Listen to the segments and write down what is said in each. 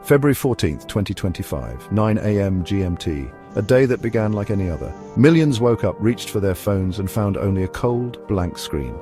February 14th, 2025, 9 a.m. GMT, a day that began like any other. Millions woke up, reached for their phones, and found only a cold, blank screen.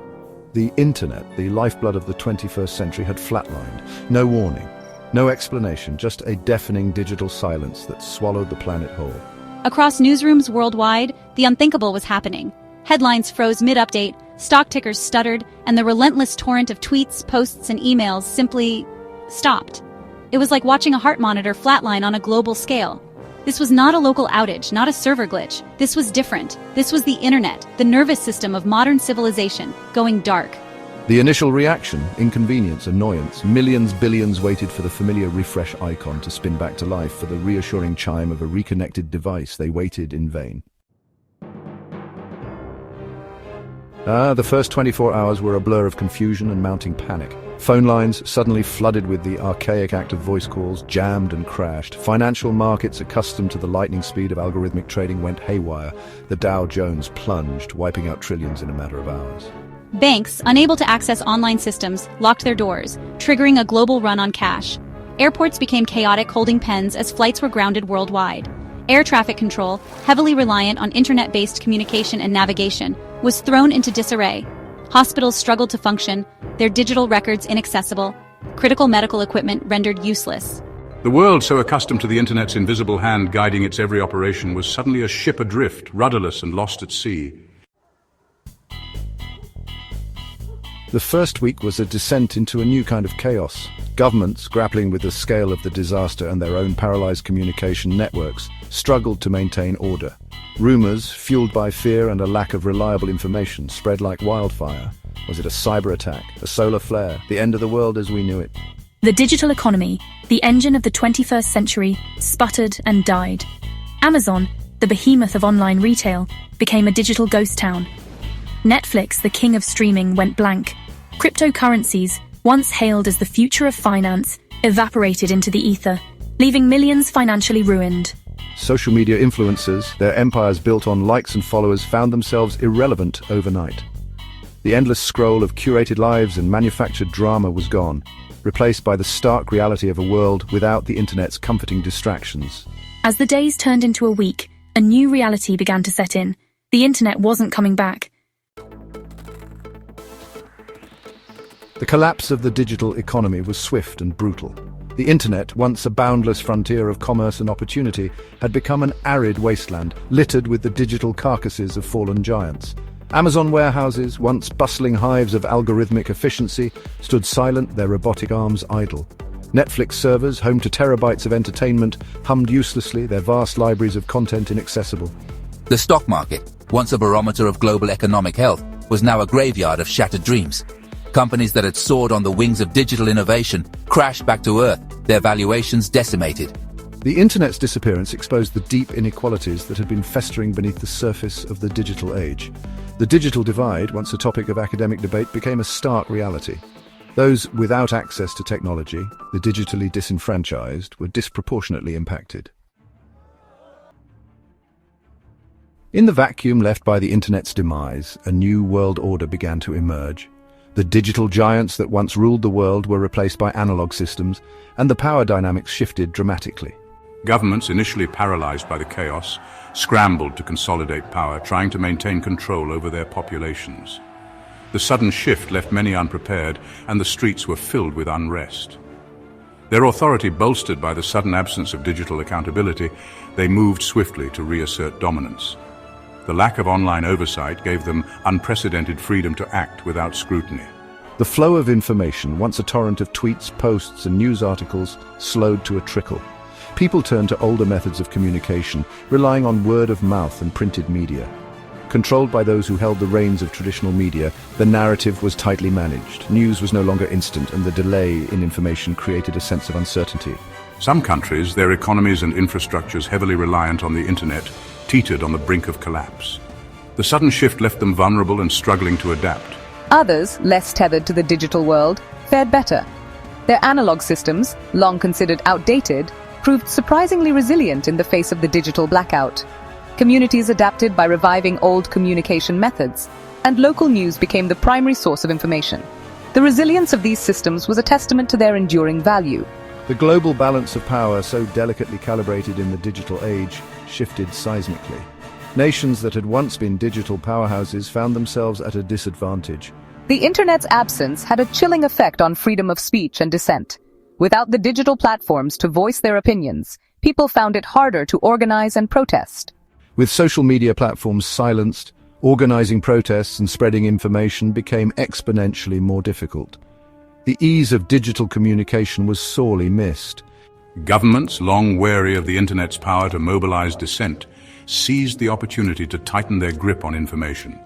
The internet, the lifeblood of the 21st century, had flatlined. No warning, no explanation, just a deafening digital silence that swallowed the planet whole. Across newsrooms worldwide, the unthinkable was happening. Headlines froze mid-update, stock tickers stuttered, and the relentless torrent of tweets, posts, and emails simply stopped. It was like watching a heart monitor flatline on a global scale. This was not a local outage, not a server glitch. This was different. This was the internet, the nervous system of modern civilization, going dark. The initial reaction, inconvenience, annoyance. Millions, billions waited for the familiar refresh icon to spin back to life, for the reassuring chime of a reconnected device. They waited in vain. The first 24 hours were a blur of confusion and mounting panic. Phone lines suddenly flooded with the archaic act of voice calls, jammed and crashed. Financial markets, accustomed to the lightning speed of algorithmic trading, went haywire. The Dow Jones plunged, wiping out trillions in a matter of hours. Banks, unable to access online systems, locked their doors, triggering a global run on cash. Airports became chaotic, holding pens as flights were grounded worldwide. Air traffic control, heavily reliant on internet-based communication and navigation, was thrown into disarray. Hospitals struggled to function, their digital records inaccessible, critical medical equipment rendered useless. The world, so accustomed to the internet's invisible hand guiding its every operation, was suddenly a ship adrift, rudderless and lost at sea. The first week was a descent into a new kind of chaos. Governments, grappling with the scale of the disaster and their own paralyzed communication networks, struggled to maintain order. Rumors, fueled by fear and a lack of reliable information, spread like wildfire. Was it a cyber attack, a solar flare, the end of the world as we knew it? The digital economy, the engine of the 21st century, sputtered and died. Amazon, the behemoth of online retail, became a digital ghost town. Netflix, the king of streaming, went blank. Cryptocurrencies, once hailed as the future of finance, evaporated into the ether, leaving millions financially ruined. Social media influencers, their empires built on likes and followers, found themselves irrelevant overnight. The endless scroll of curated lives and manufactured drama was gone, replaced by the stark reality of a world without the internet's comforting distractions. As the days turned into a week, a new reality began to set in. The internet wasn't coming back. The collapse of the digital economy was swift and brutal. The internet, once a boundless frontier of commerce and opportunity, had become an arid wasteland, littered with the digital carcasses of fallen giants. Amazon warehouses, once bustling hives of algorithmic efficiency, stood silent, their robotic arms idle. Netflix servers, home to terabytes of entertainment, hummed uselessly, their vast libraries of content inaccessible. The stock market, once a barometer of global economic health, was now a graveyard of shattered dreams. Companies that had soared on the wings of digital innovation crashed back to earth, their valuations decimated. The internet's disappearance exposed the deep inequalities that had been festering beneath the surface of the digital age. The digital divide, once a topic of academic debate, became a stark reality. Those without access to technology, the digitally disenfranchised, were disproportionately impacted. In the vacuum left by the internet's demise, a new world order began to emerge. The digital giants that once ruled the world were replaced by analog systems, and the power dynamics shifted dramatically. Governments, initially paralyzed by the chaos, scrambled to consolidate power, trying to maintain control over their populations. The sudden shift left many unprepared, and the streets were filled with unrest. Their authority bolstered by the sudden absence of digital accountability, they moved swiftly to reassert dominance. The lack of online oversight gave them unprecedented freedom to act without scrutiny. The flow of information, once a torrent of tweets, posts, and news articles, slowed to a trickle. People turned to older methods of communication, relying on word of mouth and printed media. Controlled by those who held the reins of traditional media, the narrative was tightly managed. News was no longer instant, and the delay in information created a sense of uncertainty. Some countries, their economies and infrastructures heavily reliant on the internet, teetered on the brink of collapse. The sudden shift left them vulnerable and struggling to adapt. Others, less tethered to the digital world, fared better. Their analog systems, long considered outdated, proved surprisingly resilient in the face of the digital blackout. Communities adapted by reviving old communication methods, and local news became the primary source of information. The resilience of these systems was a testament to their enduring value. The global balance of power, so delicately calibrated in the digital age, shifted seismically. Nations that had once been digital powerhouses found themselves at a disadvantage. The internet's absence had a chilling effect on freedom of speech and dissent. Without the digital platforms to voice their opinions, people found it harder to organize and protest. With social media platforms silenced, organizing protests and spreading information became exponentially more difficult. The ease of digital communication was sorely missed. Governments, long wary of the internet's power to mobilize dissent, seized the opportunity to tighten their grip on information.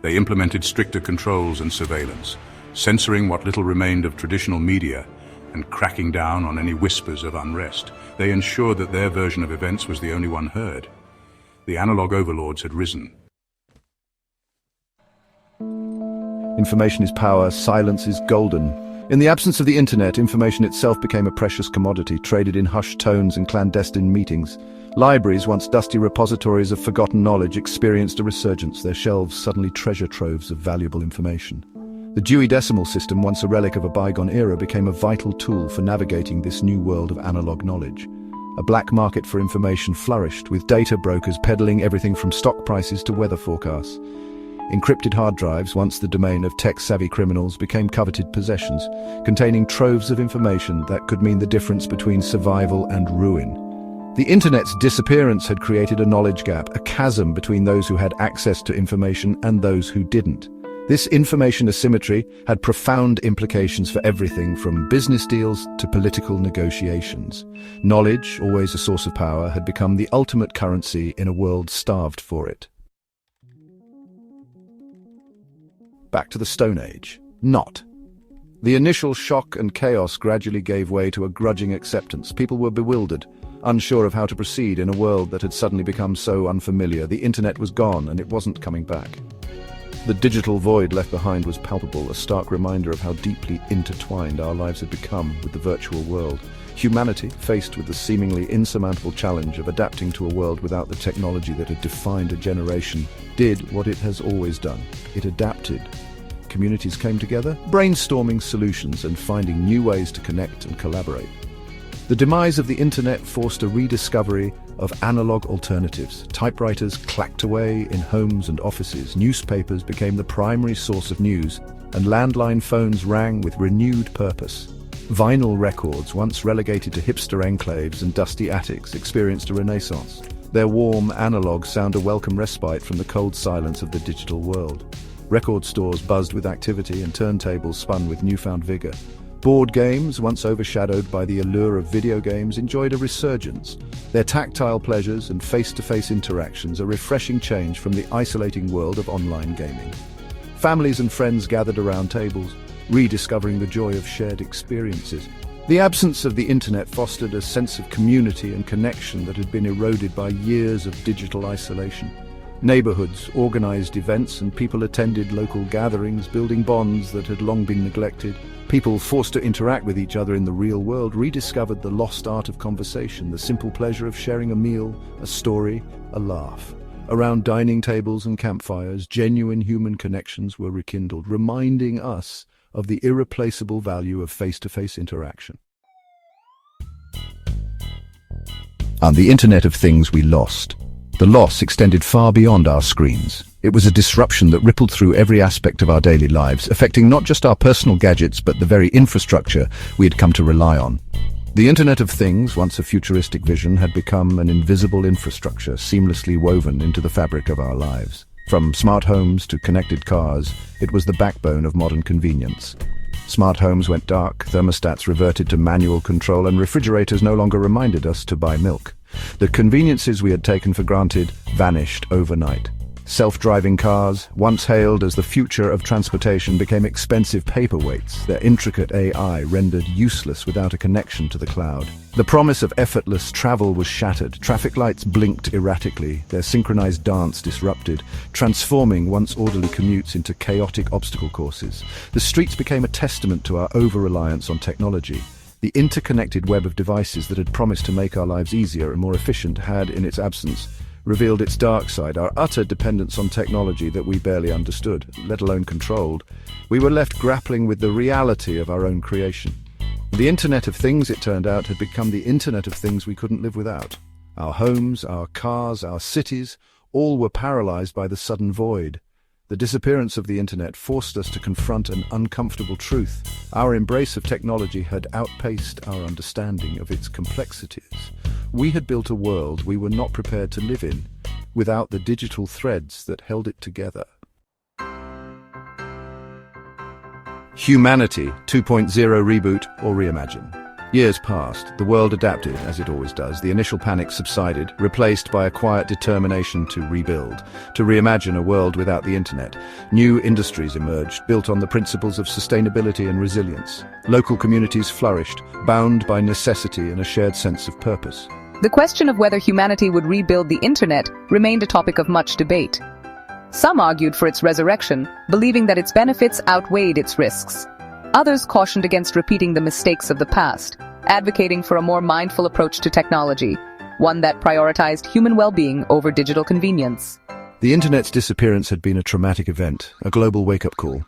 They implemented stricter controls and surveillance, censoring what little remained of traditional media and cracking down on any whispers of unrest. They ensured that their version of events was the only one heard. The analog overlords had risen. Information is power, silence is golden. In the absence of the internet, information itself became a precious commodity, traded in hushed tones and clandestine meetings. Libraries, once dusty repositories of forgotten knowledge, experienced a resurgence, their shelves suddenly treasure troves of valuable information. The Dewey Decimal System, once a relic of a bygone era, became a vital tool for navigating this new world of analog knowledge. A black market for information flourished, with data brokers peddling everything from stock prices to weather forecasts. Encrypted hard drives, once the domain of tech-savvy criminals, became coveted possessions, containing troves of information that could mean the difference between survival and ruin. The internet's disappearance had created a knowledge gap, a chasm between those who had access to information and those who didn't. This information asymmetry had profound implications for everything from business deals to political negotiations. Knowledge, always a source of power, had become the ultimate currency in a world starved for it. Back to the Stone Age. Not. The initial shock and chaos gradually gave way to a grudging acceptance. People were bewildered, unsure of how to proceed in a world that had suddenly become so unfamiliar. The internet was gone and it wasn't coming back. The digital void left behind was palpable, a stark reminder of how deeply intertwined our lives had become with the virtual world. Humanity, faced with the seemingly insurmountable challenge of adapting to a world without the technology that had defined a generation, did what it has always done. It adapted. Communities came together, brainstorming solutions and finding new ways to connect and collaborate. The demise of the internet forced a rediscovery of analog alternatives. Typewriters clacked away in homes and offices, newspapers became the primary source of news, and landline phones rang with renewed purpose. Vinyl records, once relegated to hipster enclaves and dusty attics, experienced a renaissance. Their warm analog sound a welcome respite from the cold silence of the digital world. Record stores buzzed with activity and turntables spun with newfound vigor. Board games, once overshadowed by the allure of video games, enjoyed a resurgence. Their tactile pleasures and face-to-face interactions a refreshing change from the isolating world of online gaming. Families and friends gathered around tables, rediscovering the joy of shared experiences. The absence of the internet fostered a sense of community and connection that had been eroded by years of digital isolation. Neighborhoods organized events and people attended local gatherings, building bonds that had long been neglected. People forced to interact with each other in the real world rediscovered the lost art of conversation, the simple pleasure of sharing a meal, a story, a laugh. Around dining tables and campfires, genuine human connections were rekindled, reminding us of the irreplaceable value of face-to-face interaction. On the Internet of Things we lost. The loss extended far beyond our screens. It was a disruption that rippled through every aspect of our daily lives, affecting not just our personal gadgets but the very infrastructure we had come to rely on. The Internet of Things, once a futuristic vision, had become an invisible infrastructure seamlessly woven into the fabric of our lives. From smart homes to connected cars, it was the backbone of modern convenience. Smart homes went dark, thermostats reverted to manual control, and refrigerators no longer reminded us to buy milk. The conveniences we had taken for granted vanished overnight. Self-driving cars, once hailed as the future of transportation, became expensive paperweights, their intricate AI rendered useless without a connection to the cloud. The promise of effortless travel was shattered. Traffic lights blinked erratically, their synchronized dance disrupted, transforming once orderly commutes into chaotic obstacle courses. The streets became a testament to our over-reliance on technology. The interconnected web of devices that had promised to make our lives easier and more efficient had, in its absence, revealed its dark side, our utter dependence on technology that we barely understood, let alone controlled. We were left grappling with the reality of our own creation. The Internet of Things, it turned out, had become the Internet of Things we couldn't live without. Our homes, our cars, our cities, all were paralyzed by the sudden void. The disappearance of the Internet forced us to confront an uncomfortable truth. Our embrace of technology had outpaced our understanding of its complexities. We had built a world we were not prepared to live in, without the digital threads that held it together. Humanity 2.0 Reboot or Reimagine. Years passed, the world adapted, as it always does. The initial panic subsided, replaced by a quiet determination to rebuild, to reimagine a world without the Internet. New industries emerged, built on the principles of sustainability and resilience. Local communities flourished, bound by necessity and a shared sense of purpose. The question of whether humanity would rebuild the Internet remained a topic of much debate. Some argued for its resurrection, believing that its benefits outweighed its risks. Others cautioned against repeating the mistakes of the past, advocating for a more mindful approach to technology, one that prioritized human well-being over digital convenience. The Internet's disappearance had been a traumatic event, a global wake-up call.